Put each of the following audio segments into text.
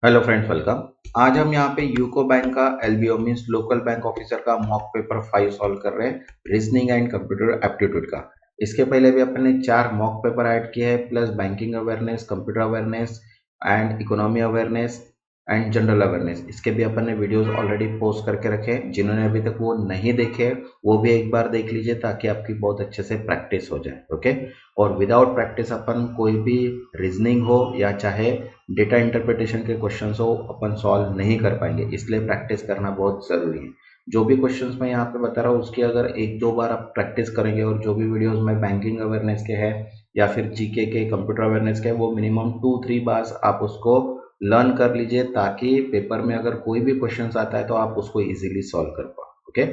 Hello friends, welcome. आज हम यहाँ पे यूको बैंक का LBO means local bank officer का मॉक पेपर 5 सॉल्व कर रहे हैं, रीजनिंग एंड कंप्यूटर एप्टीट्यूड का। इसके पहले भी अपन ने 4 मॉक पेपर ऐड किए हैं, plus banking awareness, computer awareness and economy awareness and general awareness. इसके भी अपन ने वीडियोस ऑलरेडी पोस्ट करके रखे हैं। जिन्होंने अभी तक वो नहीं देखे वो भी एक बार देख लीजिए ताकि आपकी बहुत अच्छे से प्रैक्टिस हो जाए। ओके। और विदाउट प्रैक्टिस अपन कोई भी रीजनिंग हो या चाहे डेटा इंटरप्रिटेशन के क्वेश्चंस हो अपन सॉल्व नहीं कर पाएंगे, इसलिए प्रैक्टिस करना बहुत ज़रूरी है। जो भी क्वेश्चंस मैं यहाँ पे बता रहा हूँ उसकी अगर एक दो बार आप प्रैक्टिस करेंगे और जो भी वीडियोस में बैंकिंग अवेयरनेस के हैं या फिर जीके के कंप्यूटर अवेयरनेस के वो मिनिमम 2-3 बार आप उसको लर्न कर लीजिए ताकि पेपर में अगर कोई भी क्वेश्चंस आता है तो आप उसको इजीली सॉल्व कर पाओ। ओके।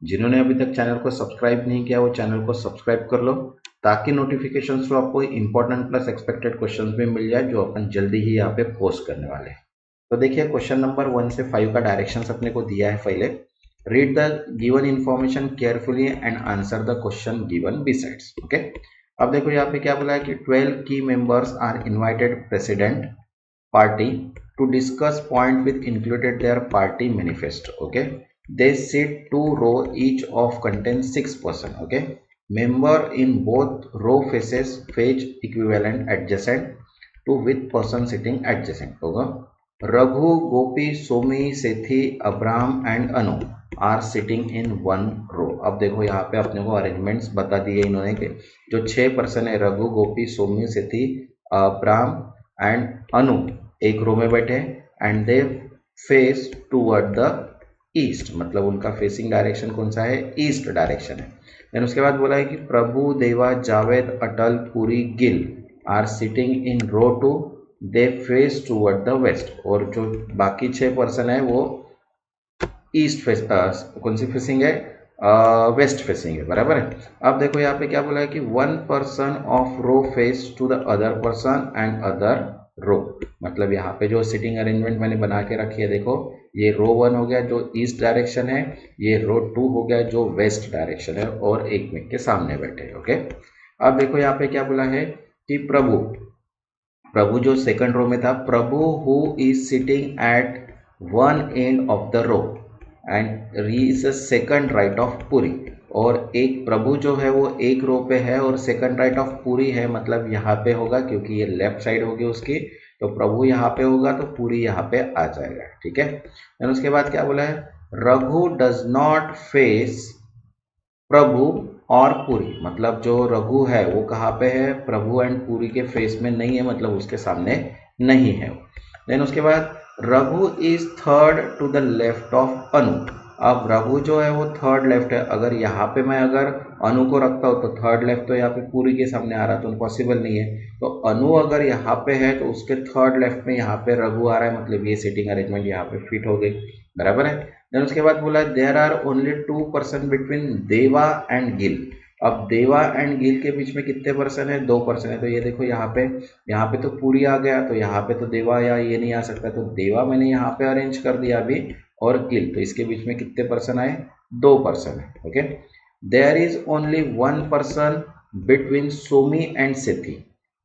जिन्होंने अभी तक चैनल को सब्सक्राइब नहीं किया वो चैनल को सब्सक्राइब कर लो ताकि नोटिफिकेशन थ्रू आपको इंपॉर्टेंट प्लस एक्सपेक्टेड क्वेश्चंस भी मिल जाए जो अपन जल्दी ही यहाँ पे पोस्ट करने वाले हैं। तो देखिए क्वेश्चन नंबर 1 से 5 का डायरेक्शंस अपने को दिया है। पहले read the given information carefully and answer the question given besides. Okay. अब देखो यहाँ पे क्या बोला है कि 12 की members are invited president party to discuss point with included their party manifesto. Okay, they sit 2 row each of contains 6 person. Okay, member in both row faces face equivalent adjacent to with person sitting adjacent होगा। Raghu, Gopi, Somi, Sethi, Abraham and Anu are sitting in 1 row. अब देखो यहाँ पे अपने को arrangements बता दिए इन्होंने के जो 6 पर्सन है रघु, गोपी, सोमी, सेठी, अब्राहम एंड अनु एक रो में बैठे and they face toward the east, मतलब उनका फेसिंग डायरेक्शन कौन सा है, ईस्ट डायरेक्शन है। देन उसके बाद बोला है कि Prabhu, Deva, Javed, Atal, Puri, Gill are sitting in row 2, they face toward the west. और जो बाकी 6 पर्सन है वो ईस्ट फेस कौन सी फेसिंग है, वेस्ट फेसिंग है, बराबर है। अब देखो यहाँ पे क्या बोला है कि 1 person of row face to the other person and other row, मतलब यहाँ पे जो सिटिंग अरेंजमेंट मैंने बना के रखी है देखो, ये रो 1 हो गया जो ईस्ट डायरेक्शन है, ये रो 2 हो गया जो वेस्ट डायरेक्शन है और एक में के सामने बैठे हैं। ओके। अब देखो यहाँ पे क्या बोला है कि प्रभु, प्रभु जो सेकंड रो में था, Prabhu who is sitting at one end of the row and he is a second right of Puri. और एक प्रभु जो है वो एक रो पे है और सेकंड राइट ऑफ पुरी है, मतलब यहाँ पे होगा क्योंकि ये लेफ्ट साइड होगी उसकी, तो प्रभु यहाँ पे होगा तो पुरी यहाँ पे आ जाएगा। ठीक है। और उसके बाद क्या बोला है, रघु डज नॉट फेस प्रभु और पुरी, मतलब जो रघु है वो कहाँ पे है, प्रभु एंड पुरी के फेस में नहीं है, मतलब उसके सामने नहीं है। देन उसके बाद Raghu is third to the left of Anu. अब रघु जो है वो थर्ड लेफ्ट है, अगर यहाँ पे मैं अगर अनु को रखता हूँ तो थर्ड लेफ्ट तो यहाँ पे पुरी के सामने आ रहा तो पॉसिबल नहीं है, तो अनु अगर यहाँ पे है तो उसके थर्ड लेफ्ट में यहाँ पे रघु आ रहा है, मतलब ये सिटिंग अरेंजमेंट यहाँ पे फिट हो गई, बराबर है। देन उसके बाद बोला there are only 2 person between Deva and Gill. अब देवा एंड गिल के बीच में कितने पर्सन है, 2 पर्सन है, तो ये देखो यहाँ पे तो पूरी आ गया, तो यहाँ पे तो देवा या ये नहीं आ सकता, तो देवा मैंने यहाँ पे अरेंज कर दिया अभी, और गिल तो इसके बीच में कितने पर्सन आए, 2 पर्सन है। Okay. There is only 1 person between Somi and Sethi.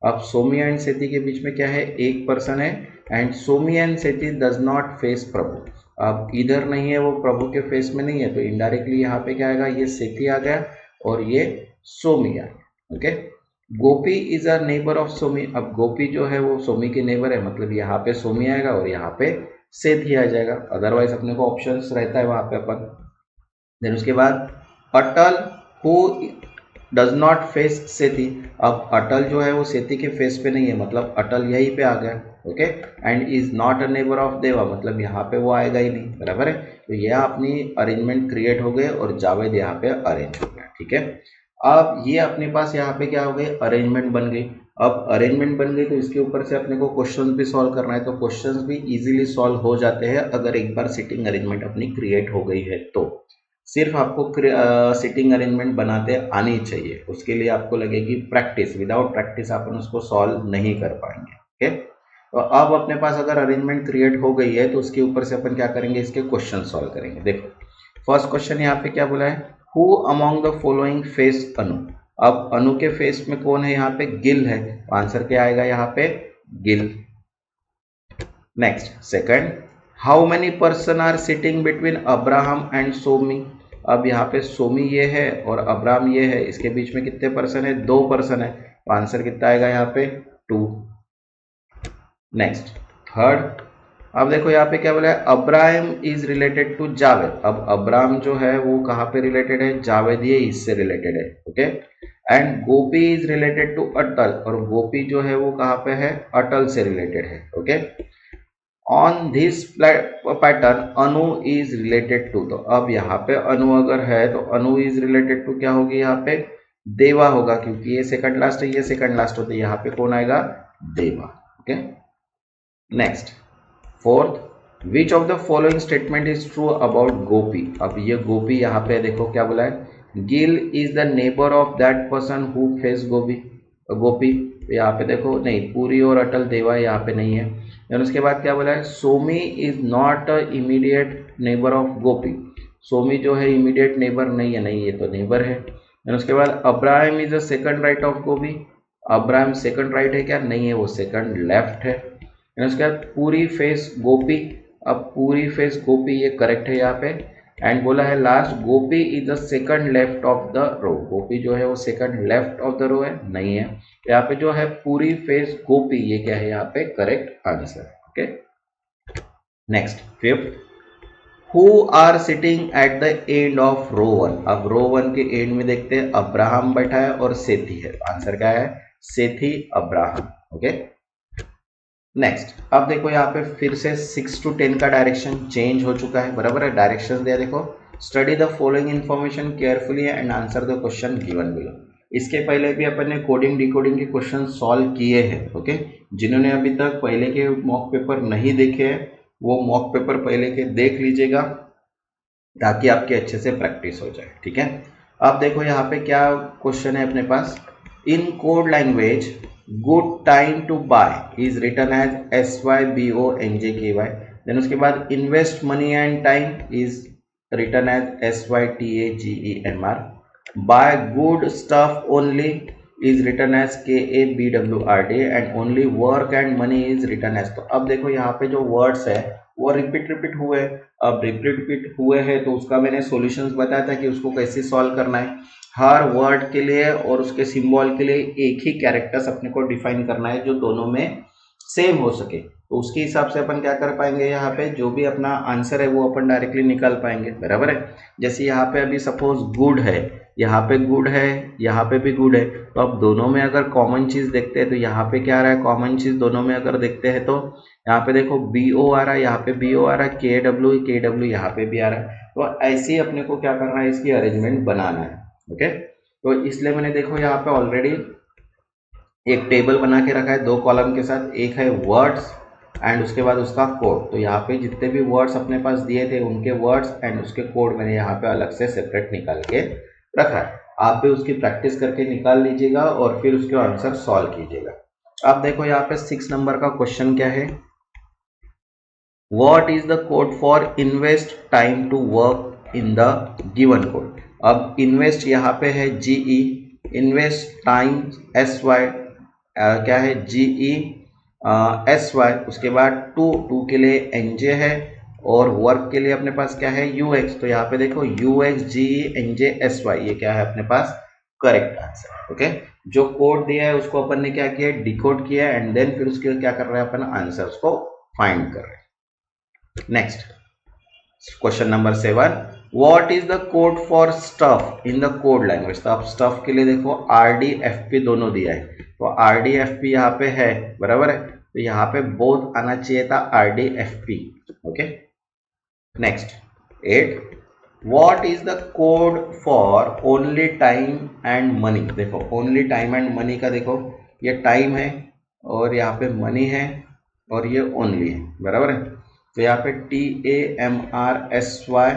अब सोमी एंड सेठी के बीच में क्या है, एक पर्सन है and Somi and Sethi does not face Prabhu. अब इधर नहीं है वो प्रभु के फेस में नहीं है, तो इनडायरेक्टली यहाँ पे क्या आएगा, ये सेठी आ गया और ये सोमी आ गया। Okay. Gopi is a neighbour of Somi. अब गोपी जो है वो सोमी के नेबर है, मतलब यहाँ पे सोमी आएगा और यहाँ पे सेठी आ जाएगा, अदरवाइज अपने को ऑप्शंस रहता है वहां पे अपन। देन उसके बाद अटल हु डज नॉट फेस सेठी। अब अटल जो है वो सेठी के फेस पे नहीं है, मतलब अटल यहीं पे आ गया। Okay. And is not a neighbour of देवा, मतलब यहाँ पे वो आएगा ही नहीं, बराबर है। तो यह अपनी अरेंजमेंट क्रिएट हो गए और जावेद यहाँ पे अरेंज हो गया। ठीक है। अब ये अपने पास यहाँ पे क्या हो गई, अरेंजमेंट बन गई। अब अरेंजमेंट बन गई तो इसके ऊपर से अपने को क्वेश्चंस भी सॉल्व करना है, तो क्वेश्चंस भी इजीली सॉल्व हो जाते हैं अगर एक बार सिटिंग अरेंजमेंट अपनी क्रिएट हो गई है तो। सिर्फ आपको सिटिंग अरेंजमेंट बनाते आनी चाहिए, उसके लिए आपको लगेगी प्रैक्टिस, विदाउट प्रैक्टिस अपन उसको सॉल्व नहीं कर पाएंगे। ओके। तो अब अपने पास अगर अरेंजमेंट क्रिएट हो गई है तो उसके ऊपर से अपन क्या करेंगे, इसके क्वेश्चन सॉल्व करेंगे। देखो फर्स्ट क्वेश्चन यहाँ पे क्या बोला है, who among the following face Anu. अब अनु के फेस में कौन है, यहाँ पे गिल है, तो आंसर क्या आएगा यहाँ पे, Gill. Next second, how many person are sitting between Abraham and Somi. अब यहाँ पे सोमी ये है और अब्राहम ये है, इसके बीच में कितने पर्सन है, 2 पर्सन है, तो आंसर कितना आएगा यहाँ पे 2। नेक्स्ट थर्ड, अब देखो यहाँ पे क्या बोला है, Abraham is related to Javed. अब अब्राहम जो है वो कहाँ पे रिलेटेड है, जावेद ये इससे रिलेटेड है, okay. And Gopi is related to Atal, और गोपी जो है वो कहाँ पे है, अटल से रिलेटेड है, okay. On this pattern Anu is related to, तो अब यहाँ पे अनु अगर है तो अनु इज रिलेटेड टू क्या होगी, यहाँ पे देवा होगा, क्योंकि ये सेकंड लास्ट है, ये सेकंड लास्ट होता है, यहाँ पे कौन आएगा, Deva, okay. Next fourth, which of the following statement is true about Gopi. अब ये गोपी यहाँ पे देखो क्या बोला है, Gill is the neighbour of that person who face Gopi, Gopi यहाँ पे देखो नहीं, पूरी और अटल देवा यहाँ पे नहीं है। देन उसके बाद क्या बोला है, Somi is not a immediate neighbour of Gopi, Somi जो है इमीडिएट नेबर नहीं है, नहीं ये तो नेबर है। देन उसके बाद Abraham is a second right of Gopi, Abraham second right है क्या, नहीं है, वो सेकंड लेफ्ट है। उसके बाद पूरी फेस गोपी, अब पूरी फेस गोपी ये करेक्ट है यहाँ पे। एंड बोला है last, Gopi is the second left of the row, Gopi जो है वो second left of the row है, नहीं है। यहाँ पे जो है पूरी फेस गोपी, ये क्या है यहाँ पे correct answer, okay. Next fifth, who are sitting at the end of row 1। अब रो 1 के एंड में देखते हैं, अब्राहम बैठा है और सेथी है, आंसर क्या है, सेथी अब्राहम, ओके। नेक्स्ट अब देखो यहाँ पे फिर से 6 to 10 का डायरेक्शन चेंज हो चुका है, बराबर है, डायरेक्शन दिया देखो, study the following information carefully and answer the question given below. इसके पहले भी अपन ने कोडिंग डिकोडिंग के क्वेश्चन सॉल्व किए हैं, ओके। जिन्होंने अभी तक पहले के मॉक पेपर नहीं देखे हैं वो मॉक पेपर पहले के देख लीजिएगा, ताकि आपके अच्छे से प्रैक्टिस हो जाए, ठीक है। अब देखो यहाँ पे क्या क्वेश्चन है अपने पास, in code language good time to buy is written as SYBONJKY। Then उसके बाद invest money and time is written as SYTAGEMR। Buy good stuff only is written as KABWRD and only work and money is written as. तो अब देखो यहाँ पे जो words है वो रिपीट हुए, अब रिपीट हुए हैं तो उसका मैंने सॉल्यूशंस बताया था कि उसको कैसे सॉल्व करना है। हर वर्ड के लिए और उसके सिंबल के लिए एक ही कैरेक्टर्स अपने को डिफाइन करना है जो दोनों में सेम हो सके, तो उसके हिसाब से अपन क्या कर पाएंगे, यहाँ पे जो भी अपना आंसर है वो अपन डायरेक्टली निकाल पाएंगे, बराबर है। जैसे यहाँ पे अभी सपोज गुड है, यहाँ पे गुड है, यहाँ पे भी गुड है, तो अब दोनों में अगर कॉमन चीज देखते हैं तो यहाँ पे क्या आ रहा है, कॉमन चीज दोनों में अगर देखते हैं तो यहाँ पे देखो BO आ रहा है, यहाँ पे BO आ रहा है, KW यहाँ पे भी आ रहा है, तो ऐसे ही अपने को क्या करना है, इसकी अरेंजमेंट बनाना है, ओके। तो इसलिए मैंने देखो यहाँ पे ऑलरेडी एक टेबल बना के रखा है 2 कॉलम के साथ, एक है वर्ड्स एंड उसके बाद उसका कोड। तो यहाँ पे जितने भी वर्ड्स अपने पास दिए थे उनके वर्ड्स एंड उसके कोड मैंने यहाँ पे अलग से सेपरेट निकाल के रखा है, आप भी उसकी प्रैक्टिस करके निकाल लीजिएगा और फिर उसके आंसर सॉल्व कीजिएगा। अब देखो यहाँ पे 6 नंबर का क्वेश्चन क्या है, What is the code for invest time to work in the given code। अब invest यहाँ पे है GE, invest time SY, क्या है GE SY, उसके बाद टू के लिए NJ है और वर्क के लिए अपने पास क्या है UX। तो यहाँ पे देखो UX GE NJ SY, ये क्या है अपने पास करेक्ट आंसर, ओके। जो कोड दिया है उसको अपन ने क्या किया, डिकोड किया एंड देन फिर उसके क्या कर रहे हैं अपन, आंसर्स को फाइंड कर रहे हैं। Next question number 7, what is the code for stuff in the code language. तो आप स्टफ के लिए देखो RDFP दोनों दिया है, तो RDFP यहाँ पे है, बराबर है, तो यहाँ पे बोथ आना चाहिए था RDFP, okay. Next 8, what is the code for only time and money. देखो ओनली टाइम एंड मनी का देखो, ये टाइम है और यहाँ पे मनी है और ये ओनली है, बराबर है। तो यहाँ पे TAMRSY,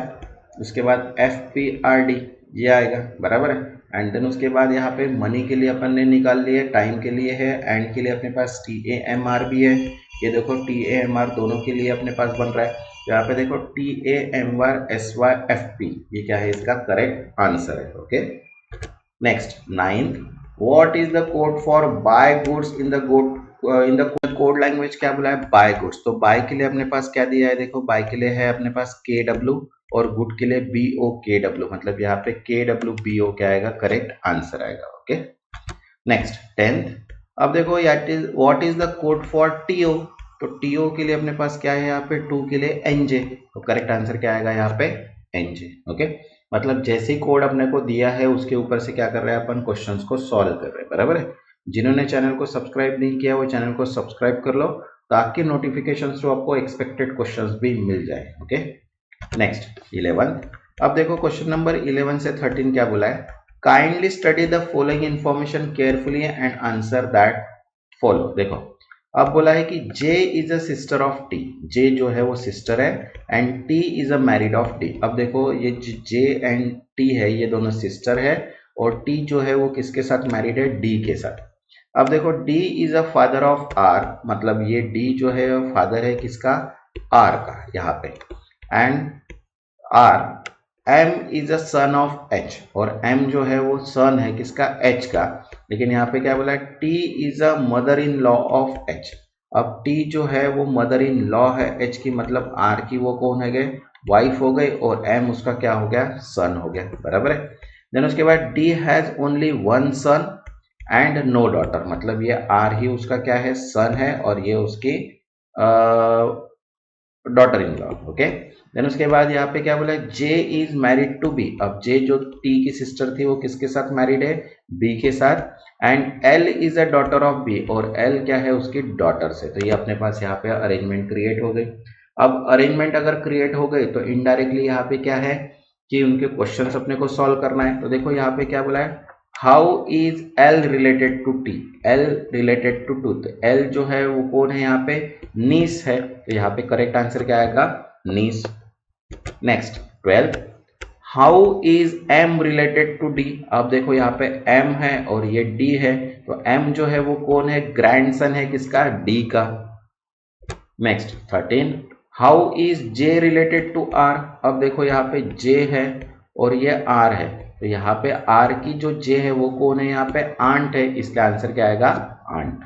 उसके बाद FPRD ये आएगा, बराबर है। एंड देन उसके बाद यहाँ पे मनी के लिए अपन ने निकाल लिया, टाइम के लिए है, एंड के लिए अपने पास TAMR भी है, ये देखो TAMR दोनों के लिए अपने पास बन रहा है। तो यहाँ पे देखो TAMRSYFP, ये क्या है, इसका करेक्ट आंसर है, okay. Next 9th, what is the code for buy goods in the code language क्या बोला है, बाय गुड्स। तो बाय के लिए अपने पास क्या दिया है, देखो बाय के लिए है अपने पास KW और गुड के लिए BOKW, मतलब यहाँ पे KWBO क्या आएगा, करेक्ट आंसर आएगा। Okay next 10th। अब देखो what is the code for TO। तो TO के लिए अपने पास क्या है यहाँ पे, 2 के लिए NJ, तो करेक्ट आंसर क्या आएगा यहाँ पे, NJ। ओके मतलब जैसे ही कोड अपने को दिया है उसके ऊपर से क्या कर रहे हैं अपन, क्वेश्चंस को सॉल्व कर रहे हैं, बराबर है। जिन्होंने चैनल को सब्सक्राइब नहीं किया वो चैनल को सब्सक्राइब कर लो ताकि नोटिफिकेशन थ्रू आपको एक्सपेक्टेड क्वेश्चंस भी मिल जाए। Okay next 11। अब देखो क्वेश्चन नंबर 11 से 13 क्या बोला है, kindly study the following information carefully and answer that follow. देखो अब बोला है कि J is a sister of T, J जो है वो सिस्टर है and T is a married of D। अब देखो ये J एंड T है ये दोनों सिस्टर है और T जो है वो किसके साथ मैरिड है, D के साथ। अब देखो D is a father of R, मतलब ये D जो है फादर है किसका, R का यहाँ पे, and R M is a son of H, और M जो है वो सन है किसका, H का। लेकिन यहाँ पे क्या बोला है, T is a mother in law of H। अब T जो है वो मदर इन लॉ है H की, मतलब R की वो कौन है गए, वाइफ हो गई, और M उसका क्या हो गया, सन हो गया, बराबर है। देन उसके बाद D has only one son and no daughter, मतलब ये R ही उसका क्या है, सन है, और ये उसकी daughter in law. Okay then उसके बाद यहाँ पे क्या बोला है, J is married to B। अब J जो T की सिस्टर थी वो किसके साथ मैरिड है, B के साथ, and L is a daughter of B, और L क्या है, उसकी डॉटर से। तो ये अपने पास यहाँ पे अरेंजमेंट क्रिएट हो गई। अब अरेंजमेंट अगर क्रिएट हो गई तो इनडायरेक्टली यहाँ पे क्या है कि उनके क्वेश्चंस अपने को सॉल्व करना है। तो देखो यहाँ पे क्या बोला है, how is L related to T, L related to T टूथ। L जो है वो कौन है यहाँ पे, नीस है, तो यहाँ पे करेक्ट आंसर क्या आएगा, nice. Next 12, how is M related to D। अब देखो यहाँ पे M है और ये D है, तो M जो है वो कौन है, ग्रैंडसन है किसका, D का। Next 13, how is J related to R। अब देखो यहाँ पे J है और ये R है, तो यहाँ पे R की जो J है वो कौन है, यहाँ पे आंट है, इसका आंसर क्या आएगा, आंट।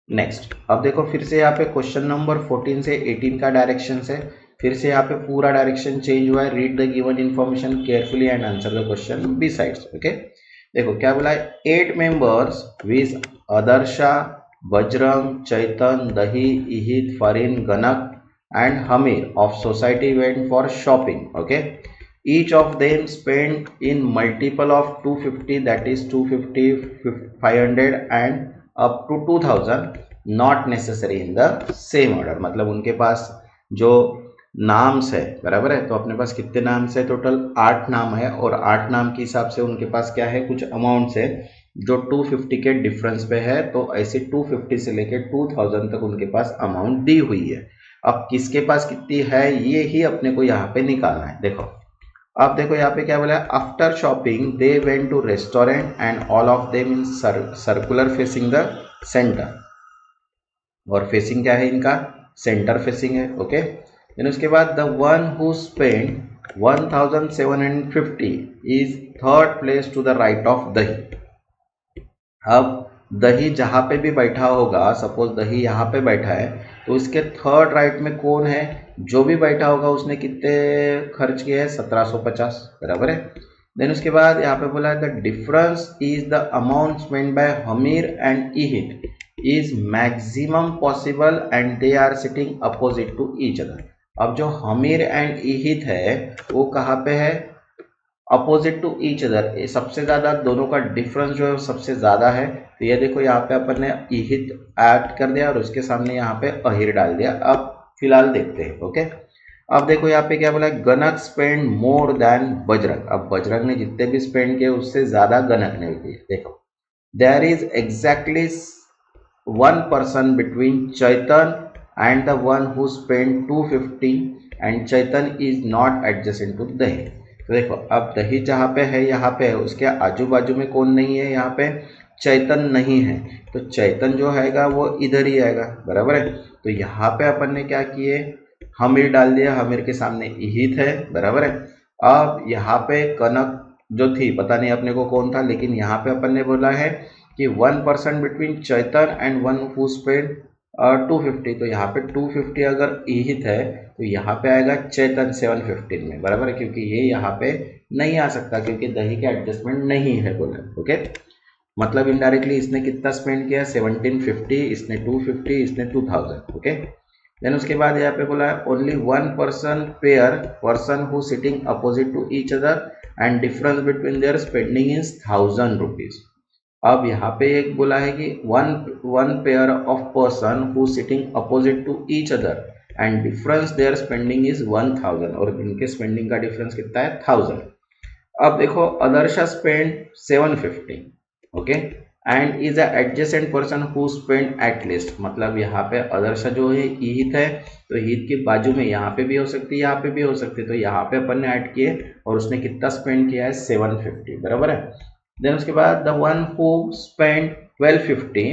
नेक्स्ट अब देखो फिर से यहाँ पे क्वेश्चन नंबर 14 से 18 का डायरेक्शन है, फिर से यहाँ पे पूरा डायरेक्शन चेंज हुआ है। Read the given information carefully and answer the question besides. Okay देखो क्या बोला है, 8 members viz Adarsha, Bajrang, Chaitan, Dahi, Ihit, Fareen, गनक and Hamir of society went for shopping. Okay, each of them spent in multiple of 250, that is 250, 500 and up to 2000, not necessary in the same order। मतलब उनके पास जो नाम्स है, बराबर है, तो अपने पास कितने नाम्स है, टोटल 8 नाम है, और 8 नाम के हिसाब से उनके पास क्या है, कुछ अमाउंट्स है जो 250 के डिफरेंस पे है। तो ऐसे 250 से लेके 2000 तक उनके पास अमाउंट दी हुई है। अब किसके पास कितनी है ये ही अपने को यहाँ पे निकालना है। देखो अब देखो यहाँ पे क्या बोला है, after shopping they went to restaurant and all of them in circular facing the centre, और फेसिंग क्या है इनका, सेंटर फेसिंग है। ओके देन उसके बाद the one who spend 1750 is third place to the right of Dahi. अब दही जहां पे भी बैठा होगा, सपोज दही यहाँ पे बैठा है, तो इसके थर्ड राइट में कौन है, जो भी बैठा होगा उसने कितने खर्च किए हैं, 1750, बराबर है। देन उसके बाद यहाँ पे बोला है the difference is the amount spend by Hamir and Ihit is maximum possible and they are sitting opposite to each other. अब जो हमीर एंड इहित है वो कहाँ पे है, अपोजिट टू ईच अदर, सबसे ज्यादा दोनों का डिफरेंस जो है सबसे ज्यादा है। तो ये देखो यहाँ पे अपन ने इहित ऐड कर दिया और उसके सामने यहाँ पे अहिर डाल दिया। अब फिलहाल देखते हैं। ओके अब देखो यहाँ पे क्या बोला है, गणक स्पेंड मोर देन बजरंग। अब बजरंग ने जितने भी स्पेंड किए उससे ज्यादा गणक ने किए। देखो there is exactly 1 person between Chaitan and the one who spend 250 and Chaitan is not adjacent to Dahi. तो देखो अब दही जहाँ पे है यहाँ पे है, उसके आजू बाजू में कौन नहीं है, यहाँ पे चैतन नहीं है, तो चैतन जो आएगा वो इधर ही आएगा, बराबर है। तो यहाँ पे अपन ने क्या किए, हमीर डाल दिया, हमीर के सामने इहित है, बराबर है। अब यहाँ पे कनक जो थी पता नहीं अपने को कौन था, लेकिन यहाँ पे अपन ने बोला है कि 1% between Chaitan and one who spend 250, तो यहाँ पे 250 अगर ईहित है तो यहाँ पे आएगा चैतन 715 में, बराबर है, क्योंकि ये यहाँ पे नहीं आ सकता क्योंकि दही के एडजस्टमेंट नहीं है बोले। ओके, मतलब इनडायरेक्टली इसने कितना स्पेंड किया, 1750, इसने 250, इसने 2000। ओके, देन उसके बाद यहाँ पे बोला है only one person pair person who sitting opposite to each other and difference between their spending is 1000 rupees. अब यहाँ पे एक बोला है कि one pair of person who sitting opposite to each other and difference their spending is 1000, और इनके spending का डिफरेंस कितना है, 1000। अब देखो Adarsha spend 750, okay, and is a adjacent person who spend at least, मतलब यहाँ पे अदर्शा जो है ईहित है, तो ईहित के बाजू में यहाँ पे भी हो सकती है, यहाँ पे भी हो सकती है, तो यहाँ पे अपन ने ऐड किए और उसने कितना स्पेंड किया है, 750, बराबर है। देन उसके बाद the one who spend 1250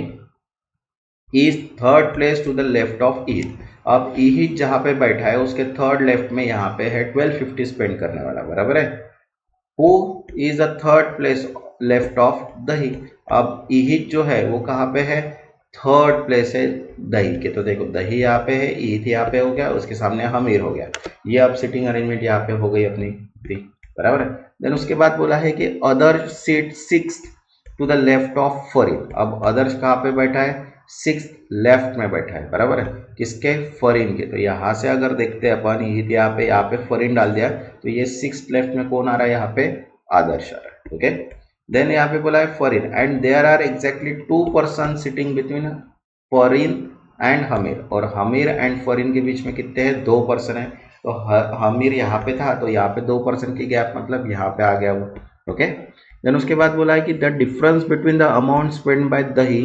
is third place to the left of Eid. अब ईहित जहाँ पे बैठा है उसके थर्ड लेफ्ट में यहाँ पे है 1250 स्पेंड करने वाला, बराबर है। Who is the third place left of Dahi. अब ईहित जो है वो कहाँ पे है, थर्ड प्लेस है दही के, तो देखो दही यहाँ पे है, ईहित यहाँ पे हो गया, उसके सामने हमीर हो गया, ये अब सिटिंग अरेंजमेंट यहाँ पे हो गई अपनी, बराबर है। देन उसके बाद बोला है कि other seat 6th to the left of Fareen. अब अदर्स कहाँ पे बैठा है, 6th लेफ्ट में बैठा है, बराबर है, किसके, फरीन के। तो यहाँ से अगर देखते हैं अपन, यहाँ पे फरीन डाल दिया तो ये 6th लेफ्ट में कौन आ रहा है, यहाँ पे आदर्श आ रहा है। ओके, देन यहाँ पे बोला है Fareen and there are exactly 2 person sitting between Fareen and Hamir, और हमीर एंड फरीन के बीच में कितने हैं, 2 पर्सन है, तो हमीर यहाँ पे था तो यहाँ पे 2 पर्सन की गैप, मतलब यहाँ पे आ गया वो। ओके, देन उसके बाद बोला है कि the difference between the amount spend by Dahi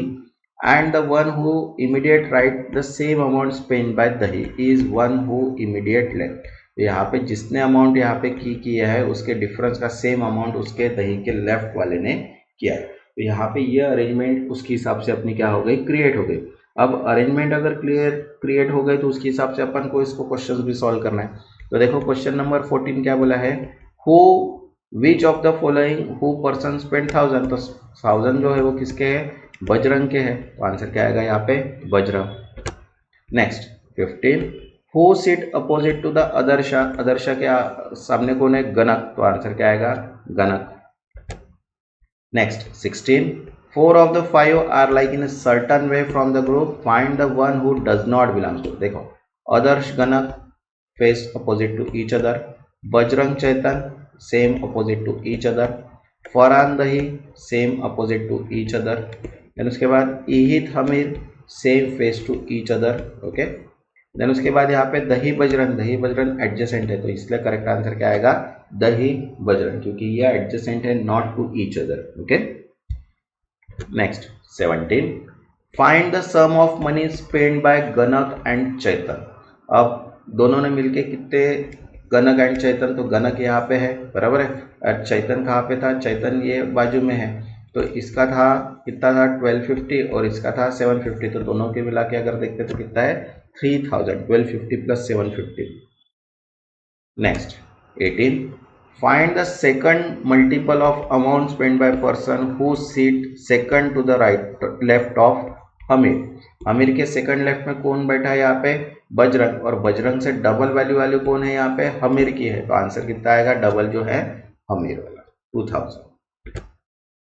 and the one who immediate right the same amount spend by Dahi is one who immediate left. तो यहाँ पे जिसने अमाउंट यहाँ पे किया है उसके डिफरेंस का सेम अमाउंट उसके दही के लेफ्ट वाले ने किया है, तो यहाँ पे ये अरेंजमेंट उसके हिसाब से अपनी क्या हो गई, क्रिएट हो गई। अब अरेंजमेंट अगर क्रिएट हो गए तो उसके हिसाब से अपन को इसको क्वेश्चन भी सॉल्व करना है। तो देखो क्वेश्चन नंबर 14 क्या बोला है, who which of the following who person spend 1000, तो 1000 जो है वो किसके है, बजरंग के है, तो आंसर क्या आएगा यहाँ पे, Bajrang. Next 15 who sit opposite to the Adarsha, Adarsha के सामने कौन है, गणक, तो आंसर क्या आएगा, Ganak. Next 16 4 of the 5 are like in a certain way from the group, find the one who does not belong to। देखो आदर्श गणक face opposite to each other, Bajrang Chetan same opposite to each other, Farhan दही same opposite to each other, then उसके बाद Ihit Hamir same face to each other। Okay, then उसके बाद यहाँ पे दही Bajrang adjacent है, तो इसलिए करेक्ट आंसर क्या आएगा, दही बजरंग, क्योंकि ये एडजेसेंट है, not to each other. Okay, next 17 find the sum of money spend by Ganak and Chaitan. अब दोनों ने मिलके कितने, गणक एंड चैतन, तो गणक यहाँ पे है, बराबर है, और चैतन कहाँ पे था, चैतन ये बाजू में है, तो इसका था कितना था 1250 और इसका था 750, तो दोनों के मिला के अगर देखते तो कितना है 3000, 1250 plus 750। Next 18 find the second multiple of amount spent by person who sit second to the right left of Hamir. Hamir के सेकंड लेफ्ट में कौन बैठा है, यहाँ पे बजरंग, और बजरंग से डबल वैल्यू कौन है, यहाँ पे हमीर की है, तो आंसर कितना आएगा, डबल जो है हमीर वाला, 2000।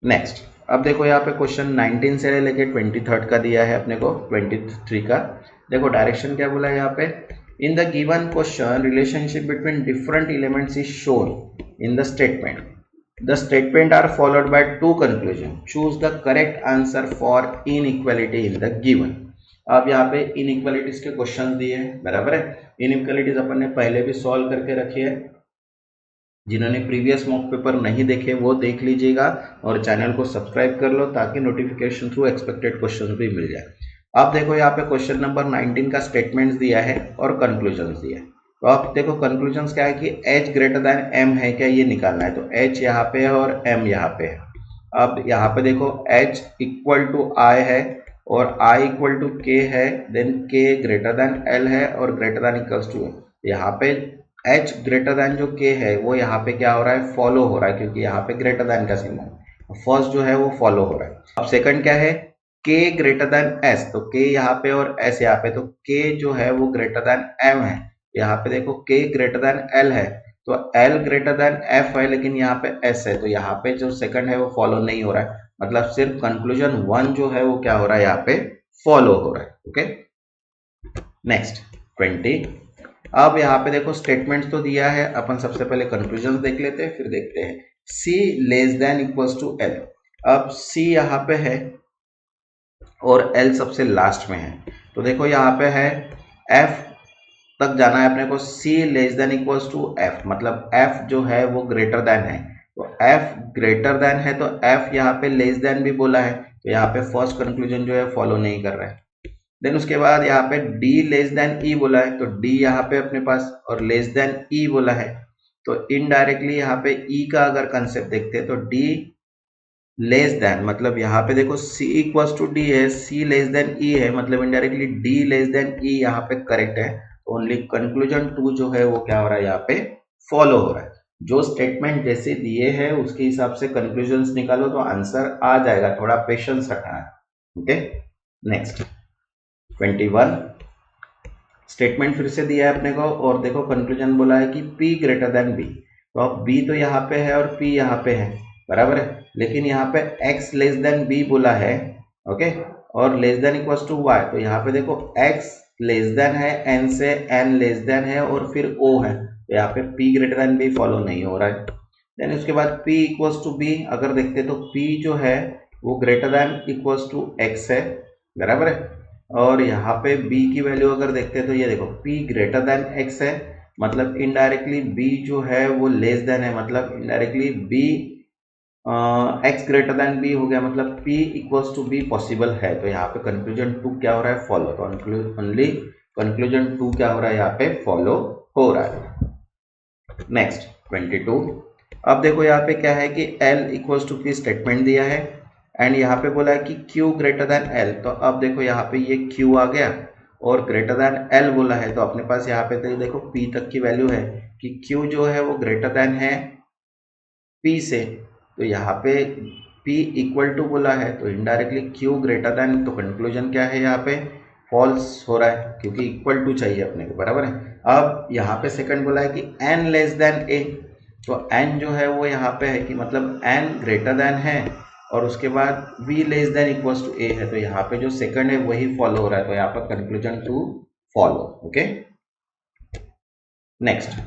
नेक्स्ट अब देखो यहाँ पे क्वेश्चन 19 से लेके 23 का दिया है अपने को, 23 का देखो डायरेक्शन क्या बोला है यहाँ पे, in the given question relationship between different elements is shown in the statement, the statement are followed by two conclusions, choose the correct answer for inequality in the given। अब यहाँ पे inequalities के question दिए हैं, बराबर है, inequalities अपन ने पहले भी सॉल्व करके रखी है, जिन्होंने प्रीवियस मॉक पेपर नहीं देखे वो देख लीजिएगा और चैनल को सब्सक्राइब कर लो ताकि नोटिफिकेशन थ्रू एक्सपेक्टेड क्वेश्चन भी मिल जाए। अब देखो यहाँ पे क्वेश्चन नंबर 19 का स्टेटमेंट्स दिया है और कंक्लूजन्स दिया है, तो आप देखो कंक्लूजन्स क्या है कि h ग्रेटर दैन m है क्या, ये निकालना है, तो h यहाँ पे है और m यहाँ पे है। अब यहाँ पे देखो h इक्वल टू i है और i इक्वल टू k है, देन k ग्रेटर दैन l है और ग्रेटर दैन इक्वल्स टू है। यहाँ पे h ग्रेटर दैन जो k है वो यहाँ पे क्या हो रहा है, फॉलो हो रहा है, क्योंकि यहाँ पे ग्रेटर दैन का सिंबल, फर्स्ट जो है वो फॉलो हो रहा है। अब सेकंड क्या है, k ग्रेटर देन s, तो k यहाँ पे और s यहाँ पे, तो k जो है वो ग्रेटर देन m है। यहाँ पे देखो k ग्रेटर देन l है, तो l ग्रेटर देन f है, लेकिन यहाँ पे s है, तो यहाँ पे जो सेकंड है वो फॉलो नहीं हो रहा है। मतलब सिर्फ कंक्लूजन 1 जो है वो क्या हो रहा है, यहाँ पे फॉलो हो रहा है। Okay, next 20। अब यहाँ पे देखो स्टेटमेंट तो दिया है, अपन सबसे पहले कंक्लूजन देख लेते हैं, फिर देखते हैं। c less than equals to l। अब c यहाँ पे है और L सबसे लास्ट में है, तो देखो यहाँ पे है F तक जाना है अपने को। C less than equals to F, मतलब F जो है वो ग्रेटर देन है, तो F ग्रेटर देन है, तो F यहाँ पे लेस देन भी बोला है, तो यहाँ पे फर्स्ट कंक्लूजन जो है फॉलो नहीं कर रहा है। देन उसके बाद यहाँ पे D लेस देन E बोला है, तो D यहाँ पे अपने पास और लेस देन E बोला है, तो इनडायरेक्टली यहाँ पे E का अगर कंसेप्ट देखते हैं तो D लेस देन, मतलब यहाँ पे देखो C इक्वल्स टू D है, C लेस देन E है, मतलब indirectly D less than E यहाँ पे करेक्ट है। ओनली कंक्लूजन 2 जो है वो क्या हो रहा है, यहाँ पे फॉलो हो रहा है। जो स्टेटमेंट जैसे दिए हैं उसके हिसाब से कंक्लूजन्स निकालो तो आंसर आ जाएगा, थोड़ा पेशेंस रखना है। Okay, next 21। स्टेटमेंट फिर से दिया है अपने को और देखो कंक्लूजन बोला है कि P ग्रेटर देन B, तो अब B तो यहाँ पे है और P यहाँ पे है, बराबर है, लेकिन यहाँ पे x लेस देन b बोला है। ओके, और less than equals to y, तो यहाँ पे देखो x लेस देन है n से, n लेस देन है और फिर o है, तो यहाँ पे p greater than b follow नहीं हो रहा है। देन उसके बाद p इक्वल्स टू b अगर देखते तो p जो है वो greater than equals to x है, बराबर है, और यहाँ पे b की वैल्यू अगर देखते तो ये देखो p ग्रेटर देन x है, मतलब इनडायरेक्टली b जो है वो लेस देन है, मतलब indirectly b x greater than b हो गया, मतलब p equals to b possible है, तो यहाँ पे कंक्लूजन 2 क्या हो रहा है, फॉलो। तो ओनली कंक्लूजन 2 क्या हो रहा है, यहाँ पे फॉलो हो रहा है। नेक्स्ट 22। अब देखो यहाँ पे क्या है कि l equals to p statement दिया है एंड यहाँ पे बोला है कि q ग्रेटर देन l, तो अब देखो यहाँ पे ये q आ गया और ग्रेटर देन l बोला है, तो अपने पास यहाँ पे तो देखो p तक की वैल्यू है कि q जो है वो ग्रेटर देन है p से, तो यहाँ पे p इक्वल टू बोला है, तो इनडायरेक्टली q ग्रेटर देन, तो कंक्लूजन क्या है यहाँ पे फॉल्स हो रहा है क्योंकि इक्वल टू चाहिए अपने को, बराबर है। अब यहाँ पे सेकंड बोला है कि n लेस देन a, तो n जो है वो यहाँ पे है कि मतलब n ग्रेटर देन है और उसके बाद v less than equals to a है, तो यहाँ पे जो सेकंड है वही फॉलो हो रहा है, तो यहाँ पर conclusion 2 follow. Okay, next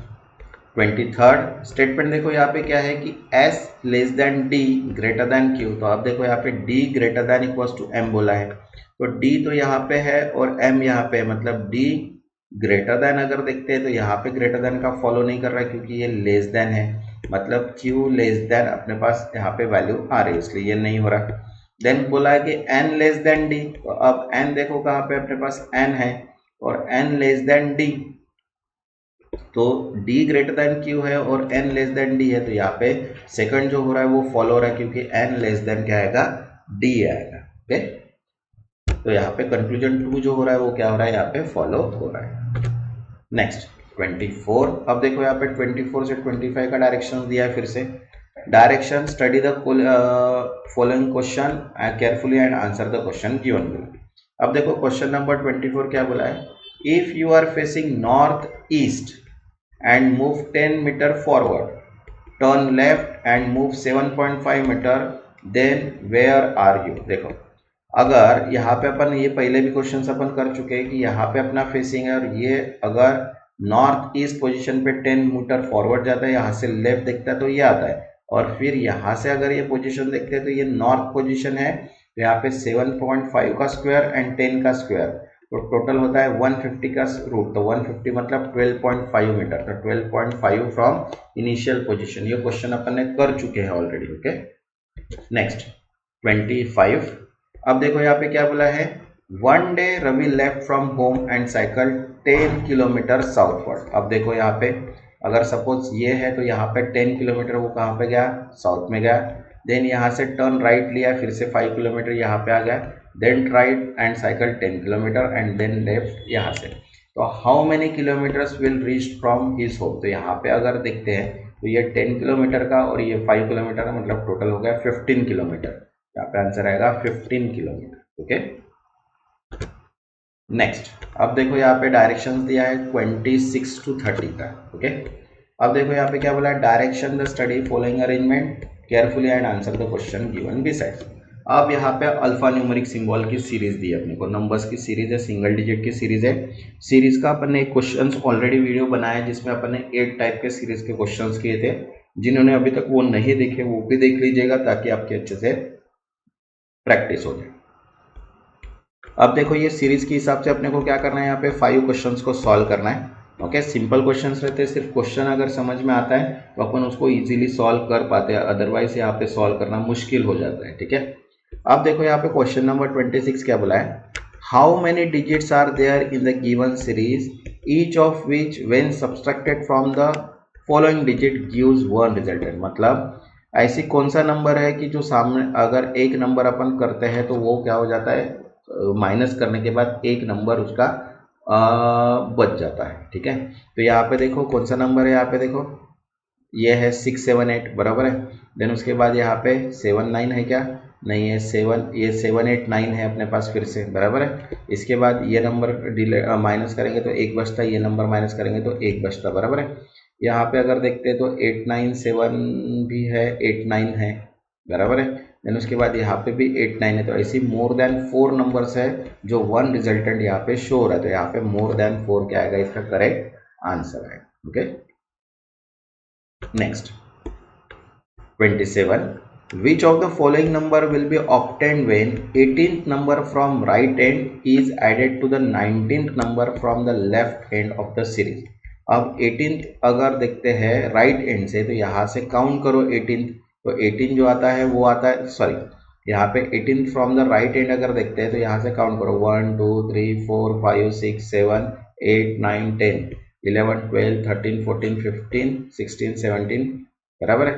23rd statement देखो यहाँ पे क्या है कि s less than d greater than q, तो आप देखो यहाँ पे d greater than equals to m बोला है, तो d तो यहाँ पे है और m यहाँ पे है, मतलब d ग्रेटर देन अगर देखते हैं तो यहाँ पे ग्रेटर देन का फॉलो नहीं कर रहा है क्योंकि ये लेस देन है, मतलब q लेस देन अपने पास यहाँ पे वैल्यू आ रही है इसलिए ये नहीं हो रहा। देन बोला है कि n लेस देन d, तो अब n देखो कहाँ पे अपने पास n है और n लेस देन d, तो d ग्रेटर देन q है और n लेस देन d है, तो यहाँ पे सेकंड जो हो रहा है वो फॉलो हो रहा है क्योंकि n लेस देन क्या आएगा, d आएगा। ओके, तो यहाँ पे कंक्लूजन 2 जो हो रहा है वो क्या हो रहा है, यहाँ पे फॉलो हो रहा है। नेक्स्ट 24। अब देखो यहाँ पे 24 से 25 का डायरेक्शन दिया है फिर से। Direction study the following question carefully and answer the question given below. अब देखो क्वेश्चन नंबर 24 क्या बोला है, if you are facing north east and move 10 meter forward, turn left and move 7.5 meter, then where are you। देखो अगर यहाँ पे अपन ये पहले भी क्वेश्चन अपन कर चुके हैं कि यहाँ पे अपना फेसिंग है और ये अगर नॉर्थ ईस्ट पोजीशन पे 10 मीटर फॉरवर्ड जाता है, यहाँ से लेफ्ट देखता है तो ये आता है, और फिर यहाँ से अगर ये पोजीशन देखते हैं तो ये नॉर्थ पोजीशन है, तो यहाँ पे 7.5 का स्क्वायर एंड 10 का स्क्वायर, तो टोटल होता है 150 का रूट, तो 150 मतलब 12.5 मीटर, तो 12.5 फ्रॉम इनिशियल पोजीशन। ये क्वेश्चन अपन ने कर चुके हैं ऑलरेडी। Okay, next 25। अब देखो यहाँ पे क्या बोला है, one day Ravi left from home and cycle 10 kilometre southward. अब देखो यहाँ पे अगर सपोज ये है तो यहाँ पे 10 किलोमीटर वो कहाँ पे गया, साउथ में गया, देन यहाँ से टर्न राइट लिया, फिर से 5 किलोमीटर यहाँ पे आ गया, then right and cycle 10 kilometre and then left यहाँ से। तो how many kilometres will reach from his home, तो यहाँ पे अगर देखते हैं तो ये 10 किलोमीटर का और ये 5 किलोमीटर का, मतलब टोटल हो गया 15 किलोमीटर। यहाँ पे आंसर आएगा 15 किलोमीटर। Okay, next. अब देखो यहाँ पे डायरेक्शंस दिया है 26 to 30 का। ओके, अब देखो यहाँ पे क्या बोला है, direction the study following arrangement carefully and answer the question given beside. अब यहाँ पे अल्फा न्यूमेरिक सिंबल की सीरीज दी है अपने को, नंबर्स की सीरीज है, सिंगल डिजिट की सीरीज है। सीरीज का अपन ने एक क्वेश्चन ऑलरेडी वीडियो बनाया है जिसमें अपन ने 8 टाइप के सीरीज के क्वेश्चंस किए थे। जिन्होंने अभी तक वो नहीं देखे वो भी देख लीजिएगा ताकि आपके अच्छे से प्रैक्टिस हो जाए। अब देखो ये सीरीज के हिसाब से अपने को क्या करना है, यहाँ पे 5 क्वेश्चंस को सॉल्व करना है। ओके, सिंपल क्वेश्चंस रहते हैं, सिर्फ क्वेश्चन अगर समझ में आता है तो अपन उसको इजीली सॉल्व कर पाते हैं, अदरवाइज यहाँ पे सॉल्व करना मुश्किल हो जाता है। ठीक है, अब देखो यहाँ पे क्वेश्चन नंबर 26 क्या बोला है, how many digits are there in the given series each of which when subtracted from the following digit gives one resultant. मतलब ऐसी कौन सा नंबर है कि जो सामने अगर एक नंबर अपन करते हैं तो वो क्या हो जाता है, माइनस करने के बाद एक नंबर उसका बच जाता है। ठीक है, तो यहाँ पे देखो कौन सा नंबर है, यहाँ पे देखो ये है 678 बराबर है। देन उसके बाद यहाँ पे 79 है क्या, नहीं है 7, ये 789 है अपने पास फिर से बराबर है। इसके बाद ये नंबर माइनस करेंगे तो एक बचता, ये नंबर माइनस करेंगे तो एक बचता बराबर है। यहाँ पे अगर देखते हैं तो 897 भी है, 89 है बराबर है। देन उसके बाद यहाँ पे भी 89 है, तो ऐसी मोर देन 4 नंबर्स है जो वन रिजल्टेंट यहाँ पे शो हो रहा है। तो यहाँ पे मोर देन 4 क्या आएगा, इसका करेक्ट आंसर है। Okay, next 27, which of the following number will be obtained when 18th number from right end is added to the 19th number from the left end of the series। अब 18th अगर देखते हैं right and से तो यहाँ से count करो 18th, तो 18 जो आता है वो आता है, सॉरी यहाँ पे 18 फ्रॉम द राइट एंड अगर देखते हैं तो यहाँ से काउंट करो 1 2 3 4 5 6 7 8 9 10 11 12 13 14 15 16 17 बराबर है,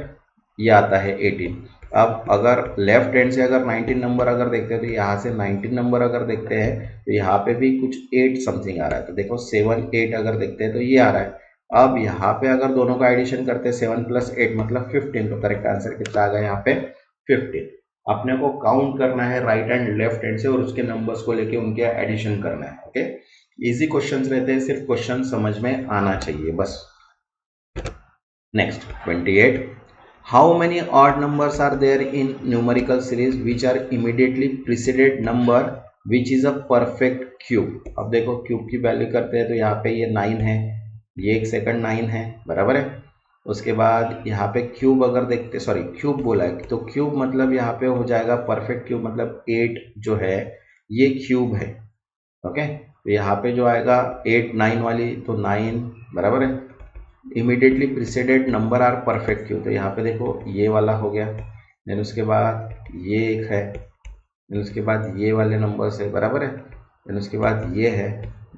ये आता है 18। अब अगर लेफ्ट हैंड से अगर 19 नंबर अगर देखते हैं तो यहाँ से 19 नंबर अगर देखते हैं तो यहाँ पे भी कुछ 8 समथिंग आ रहा है। तो देखो 7 8 अगर देखते हैं तो ये आ रहा है। अब यहाँ पे अगर दोनों का एडिशन करते हैं 7 + 8 मतलब 15, तो करेक्ट आंसर कितना आ गया यहाँ पे 15। अपने को काउंट करना है राइट एंड लेफ्ट हैंड से और उसके नंबर्स को लेके उनके एडिशन करना है। ओके, इजी क्वेश्चंस रहते हैं, सिर्फ क्वेश्चन समझ में आना चाहिए बस। Next 28, how many odd numbers are there in numerical series which are immediately preceded number which is a perfect cube। अब देखो क्यूब की वैल्यू करते हैं तो यहाँ पे ये 9 है, ये एक सेकंड 9 है बराबर है। उसके बाद यहाँ पे क्यूब अगर देखते, सॉरी क्यूब बोला है तो क्यूब मतलब यहाँ पे हो जाएगा परफेक्ट क्यूब, मतलब 8 जो है ये क्यूब है। ओके, तो यहाँ पे जो आएगा 8 9 वाली तो 9 बराबर है। Immediately preceded number are perfect cube, तो यहाँ पे देखो ये वाला हो गया, देन उसके बाद ये एक है, देन उसके बाद ये वाले नंबर्स है बराबर है, देन उसके बाद ये है,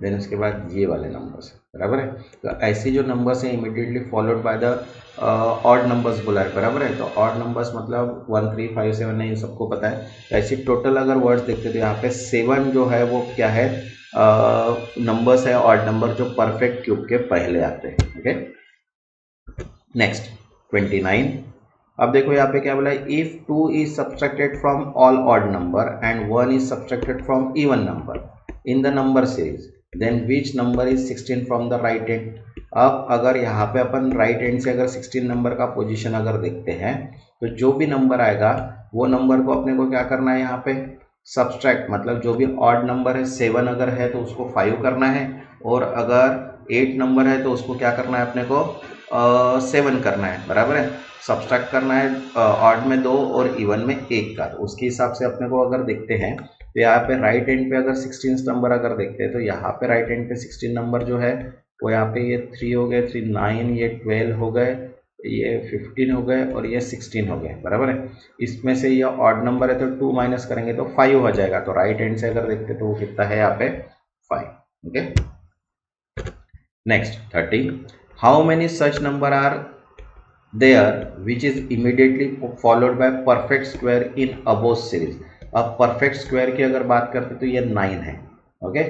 देन उसके बाद ये वाले नंबर्स है बराबर है। तो ऐसी जो नंबर्स हैं immediately followed by the odd numbers बोला है बराबर है। तो ऑड नंबर्स मतलब 1 3 5 7 नहीं, सबको पता है। तो ऐसी टोटल अगर वर्ड्स देखते तो यहाँ पे 7 जो है वो क्या है, नंबर्स है ऑड नंबर जो परफेक्ट क्यूब के पहले आते हैं। ओके, नेक्स्ट 29, अब देखो यहाँ पे क्या बोला है, if 2 is subtracted from all odd number and 1 is subtracted from even number in the number series then which number is 16 from the right end. अब अगर यहाँ पे अपन राइट एंड से अगर 16 नंबर का पोजीशन अगर देखते हैं तो जो भी नंबर आएगा वो नंबर को अपने को क्या करना है, यहाँ पे सब्सट्रैक्ट, मतलब जो भी ऑड नंबर है 7 अगर है तो उसको 5 करना है, और अगर 8 नंबर है तो उसको क्या करना है अपने को 7 करना है बराबर है। सब्सट्रैक्ट करना है ऑड में 2 और इवन में 1 का। तो उसके हिसाब से अपने को अगर देखते हैं तो यहाँ पे राइट एंड पे अगर 16 नंबर अगर देखते हैं तो यहाँ पे राइट एंड पे 16 नंबर जो है वो यहाँ पे ये 3 हो गए, 3 9, ये 12 हो गए, ये 15 हो गए और ये 16 हो गए बराबर है। इसमें से ये ऑड नंबर है तो 2 माइनस करेंगे तो 5 हो जाएगा। तो राइट हैंड से अगर देखते तो वो कितना है यहाँ पे 5। Okay, next 30, how many such number are there which is immediately followed by perfect square in above series. अब परफेक्ट स्क्वायर की अगर बात करते तो ये 9 है। ओके,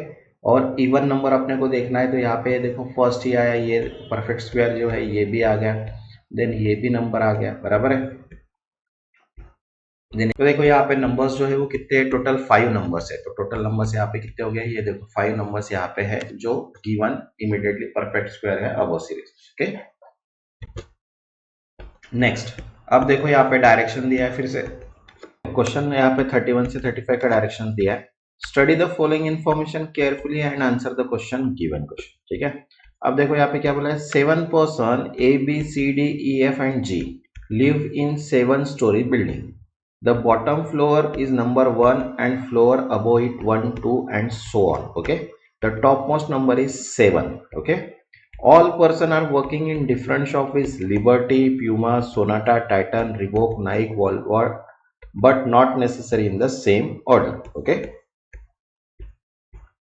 और इवन नंबर अपने को देखना है तो यहाँ पे देखो फर्स्ट ही आया, ये परफेक्ट स्क्वायर जो है ये भी आ गया, देन ये भी नंबर आ गया, बराबर है। तो देखो यहाँ पे नंबर्स जो है वो कितने, टोटल 5 नंबर्स है, तो टोटल नंबर्स यहाँ पे कितने हो गए, ये देखो 5 नंबर्स यहाँ पे है जो गिवन इमीडिएटली परफेक्ट स्क्वायर है अबव सीरीज। ओके, नेक्स्ट अब देखो यहाँ पे डायरेक्शन दिया है, फिर से क्वेश्चन यहाँ पे 31 से 35 का डायरेक्शन दिया है। Study the following information carefully and answer the question given question, ठीक है। अब देखो यहाँ पे क्या बोला है, 7 person ABCDEF and G live in 7 story building. The bottom floor is number 1 and floor above it 1, 2 and so on. Okay. The topmost number is 7. Okay. All person are working in different shop is Liberty, Puma, Sonata, Titan, Reebok, Nike, Walmart, but not necessary in the same order. Okay.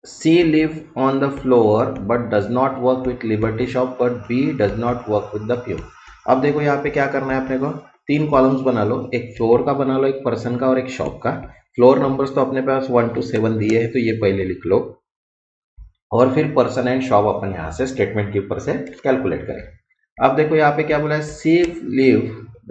C live on the floor but does not work with Liberty shop, but B does not work with the Puma. अब देखो यहाँ पे क्या करना है अपने को, 3 columns बना लो, एक फ्लोर का बना लो, एक पर्सन का और एक शॉप का। फ्लोर नंबर्स तो अपने पास 1 to 7 दिए हैं तो ये पहले लिख लो, और फिर पर्सन एंड शॉप अपन यहाँ से स्टेटमेंट के ऊपर से कैलकुलेट करें। अब देखो यहाँ पे क्या बोला है, सी live,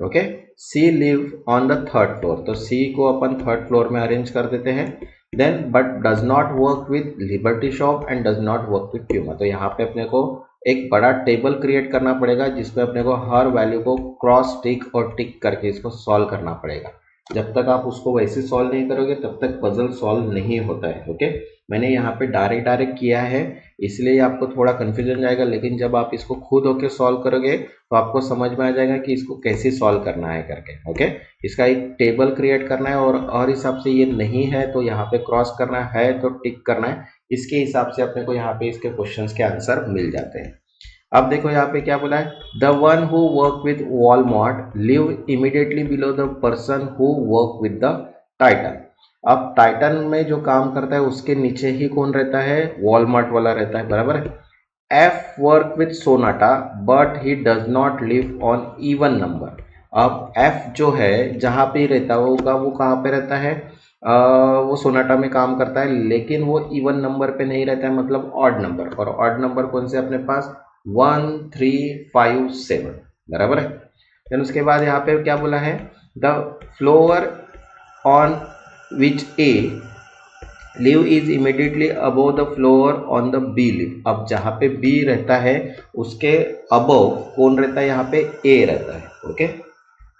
okay, C live on the 3rd floor, तो सी को अपन 3rd फ्लोर में अरेंज कर देते हैं। Then but does not work with Liberty shop and does not work with Puma, तो यहाँ पे अपने को एक बड़ा टेबल क्रिएट करना पड़ेगा जिसमें अपने को हर वैल्यू को क्रॉस टिक और टिक करके इसको सॉल्व करना पड़ेगा। जब तक आप उसको वैसे सॉल्व नहीं करोगे तब तक पजल सॉल्व नहीं होता है। ओके, मैंने यहाँ पे डायरेक्ट किया है इसलिए आपको थोड़ा कंफ्यूजन जाएगा, लेकिन जब आप इसको खुद होके सॉल्व करोगे तो आपको समझ में आ जाएगा कि इसको कैसे सॉल्व करना है करके। ओके, इसका एक टेबल क्रिएट करना है और हिसाब से ये नहीं है तो यहाँ पे क्रॉस करना है तो टिक करना है, इसके हिसाब से अपने को यहाँ पे इसके क्वेश्चंस के आंसर मिल जाते हैं। अब देखो यहाँ पे क्या बोला है, the one who work with Walmart live immediately below the person who work with the Titan. अब टाइटन में जो काम करता है उसके नीचे ही कौन रहता है, वॉलमार्ट वाला रहता है, बराबर है। F work with Sonata but he does not live on even number. अब एफ जो है जहाँ पे ही रहता होगा वो कहाँ पे रहता है, वो सोनाटा में काम करता है लेकिन वो इवन नंबर पे नहीं रहता है, मतलब ऑड नंबर, और ऑड नंबर कौन से अपने पास 1, 3, 5, 7, बराबर है। देन उसके बाद यहाँ पे क्या बोला है, the floor on which A live is immediately above the floor on the B live. अब जहाँ पे बी रहता है उसके अबव कौन रहता है, यहाँ पे ए रहता है। ओके,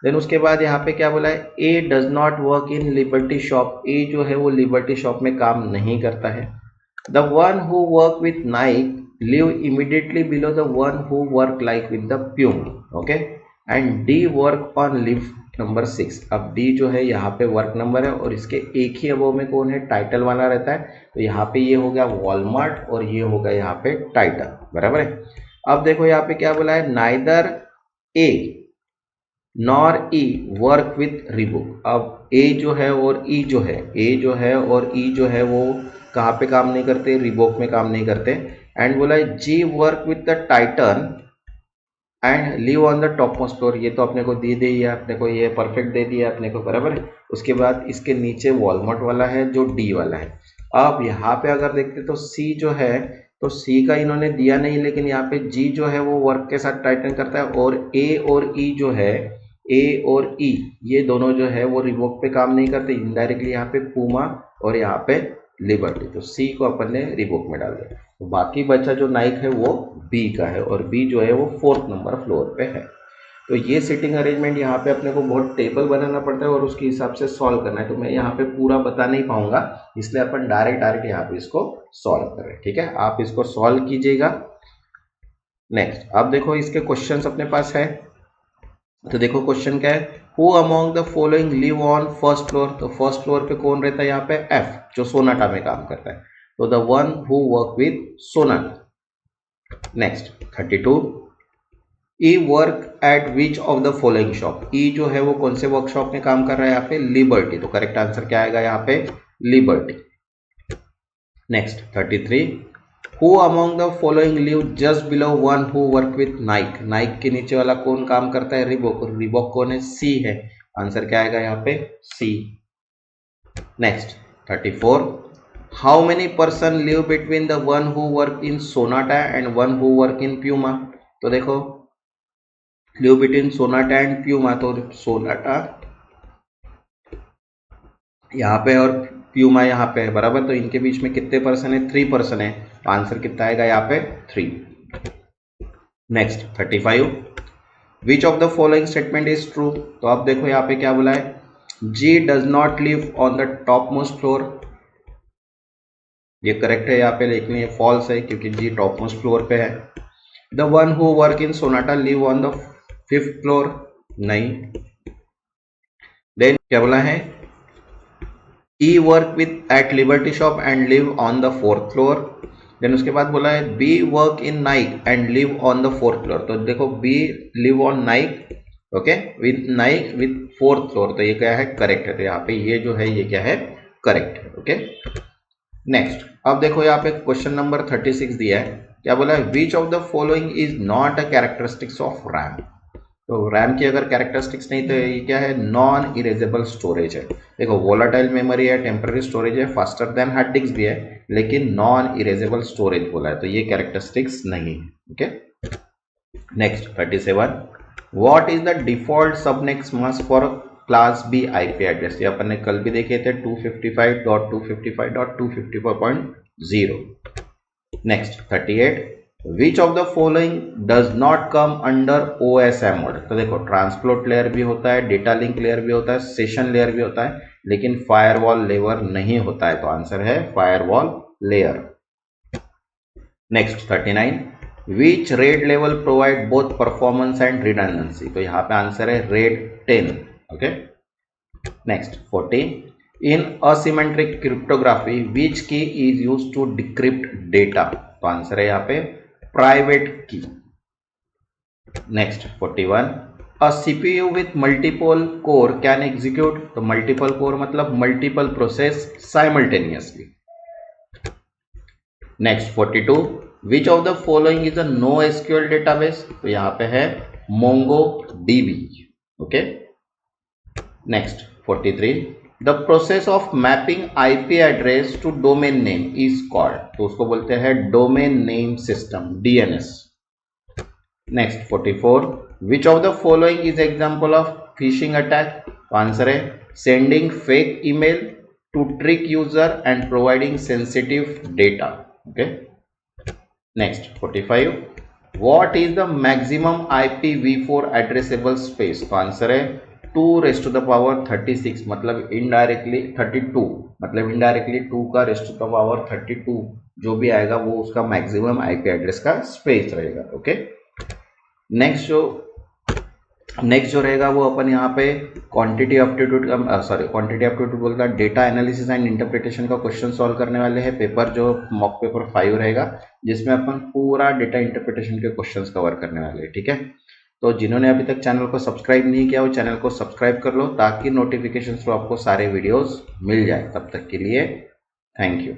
देन उसके बाद यहाँ पे क्या बोला है, A does not work in Liberty shop, A जो है वो लिबर्टी शॉप में काम नहीं करता है। The one who work with Naik live immediately below the one who work like with the Puma, okay, and D work on live number 6। अब D जो है यहाँ पे वर्क नंबर है और इसके एक ही अबव में कौन है, टाइटल वाला रहता है, तो यहाँ पे ये हो गया वॉलमार्ट और ये होगा यहाँ पे टाइटल, बराबर है। अब देखो यहाँ पे क्या बोला है, neither A nor E work with Reebok. अब ए जो है और ई जो है, ए जो है और ई जो है वो कहाँ पे काम नहीं करते, रिबोक में काम नहीं करते। एंड बोला है G work with the Titan and live on the top most floor, ये तो अपने को दे दिया अपने को, ये परफेक्ट दे दिया अपने को, बराबर है। उसके बाद इसके नीचे वॉलमार्ट वाला है जो डी वाला है। अब यहाँ पे अगर देखते तो सी जो है, तो सी का इन्होंने दिया नहीं, लेकिन यहाँ पे जी जो है वो वर्क के साथ टाइटन करता है, और ए और ई जो है, ए और ई ये दोनों जो है वो रिबोक पे काम नहीं करते, इनडायरेक्टली यहाँ पे पूमा और यहाँ पे लिबर्टी, तो सी को अपन ने रिबोक में डाल दिया। तो बाकी बचा जो नाइक है वो बी का है और बी जो है वो 4th नंबर फ्लोर पे है। तो ये सीटिंग अरेंजमेंट यहाँ पे अपने को बहुत टेबल बनाना पड़ता है और उसके हिसाब से सॉल्व करना है, तो मैं यहाँ पे पूरा बता नहीं पाऊंगा, इसलिए अपन डायरेक्ट यहाँ पे इसको सॉल्व कर रहे हैं। ठीक है, आप इसको सॉल्व कीजिएगा। नेक्स्ट अब देखो इसके क्वेश्चंस अपने पास है, तो देखो क्वेश्चन क्या है, who among the following live on 1st floor, तो 1st फ्लोर पे कौन रहता है, यहाँ पे एफ जो सोनाटा में काम करता है, तो the one who work with Sonata. Next 32, E work at which of the following shop, E जो है वो कौन से वर्कशॉप में काम कर रहा है, यहाँ पे लिबर्टी, तो करेक्ट आंसर क्या आएगा यहाँ पे liberty. Next 33, who among the following live just below one who work with Naik, Naik के नीचे वाला कौन काम करता है, रिबॉक, रिबॉक कौन है, सी है, आंसर क्या आएगा यहाँ पे C. Next 34, how many person live between the one who work in Sonata and one who work in Puma. तो देखो live between Sonata and Puma, तो सोनाटा यहाँ पे और प्यूमा यहाँ पे है बराबर, तो इनके बीच में कितने पर्सन है, 3 पर्सन है, तो आंसर कितना आएगा यहाँ पे 3। Next 35, which of the following statement is true. तो अब देखो यहाँ पे क्या बोला है, G does not live on the top most floor, ये करेक्ट है यहाँ पे, लेकिन ये फॉल्स है क्योंकि जी टॉप मोस्ट फ्लोर पे है। The one who work in Sonata live on the 5th floor, नहीं। देन क्या बोला है, E work with at Liberty shop and live on the 4th floor. Then उसके बाद बोला है B work in Nike and live on the 4th floor. तो देखो B live on Nike, okay, with Nike with 4th floor, तो ये क्या है, करेक्ट है। तो यहाँ पे ये जो है ये क्या है, करेक्ट है। ओके नेक्स्ट, अब देखो यहाँ पे क्वेश्चन नंबर 36 दिया है, क्या बोला है, विच of the following is not a characteristics of RAM. तो रैम की अगर कैरेक्टरिस्टिक्स नहीं तो ये क्या है, नॉन इरेजेबल स्टोरेज है। देखो वोलाटाइल मेमोरी है, टेम्पररी स्टोरेज है, फास्टर देन हार्ड डिस्क भी है, लेकिन नॉन इरेजेबल स्टोरेज बोला है, तो ये कैरेक्टरिस्टिक्स नहीं है। Okay next 37, what is the default subnet mask for class B IP address. ये अपन ने कल भी देखे थे, 255.255.254.0। Next 38, which of the following does not come under OSM mode. तो देखो ट्रांसपोर्ट लेयर भी होता है, डेटा लिंक लेयर भी होता है, सेशन लेयर भी होता है, लेकिन फायरवॉल लेयर नहीं होता है, तो आंसर है firewall layer. Next 39, which RAID level provide both performance and redundancy. तो यहाँ पे आंसर है RAID 10। Okay next 40, in asymmetric cryptography which key is used to decrypt data. तो आंसर है यहाँ पे private key. Next 41, a CPU with multiple core can execute. तो multiple core मतलब multiple process simultaneously. Next 42, which of the following is a no SQL database. तो यहाँ पे है MongoDB। Okay next 43, the process of mapping IP address to domain name is called. तो उसको बोलते हैं domain name system, DNS। Next 44, which of the following is example of phishing attack. तो answer है sending fake email to trick user and providing sensitive data. Okay next 45, what is the maximum IPv4 addressable space. तो answer है 2⁻36, मतलब indirectly 32, मतलब indirectly 2 का rest to the power 32 जो भी आएगा वो उसका मैक्सिमम IP एड्रेस का स्पेस रहेगा। ओके नेक्स्ट जो रहेगा वो अपन यहाँ पे क्वांटिटी एप्टीट्यूड का क्वांटिटी एप्टीट्यूड बोलता है डेटा एनालिसिस एंड इंटरप्रिटेशन का क्वेश्चन सॉल्व करने वाले हैं। पेपर जो मॉक पेपर 5 रहेगा, जिसमें अपन पूरा डेटा इंटरप्रिटेशन के क्वेश्चंस कवर करने वाले हैं। ठीक है, तो जिन्होंने अभी तक चैनल को सब्सक्राइब नहीं किया वो चैनल को सब्सक्राइब कर लो, ताकि नोटिफिकेशन थ्रू आपको सारे वीडियोस मिल जाए। तब तक के लिए थैंक यू।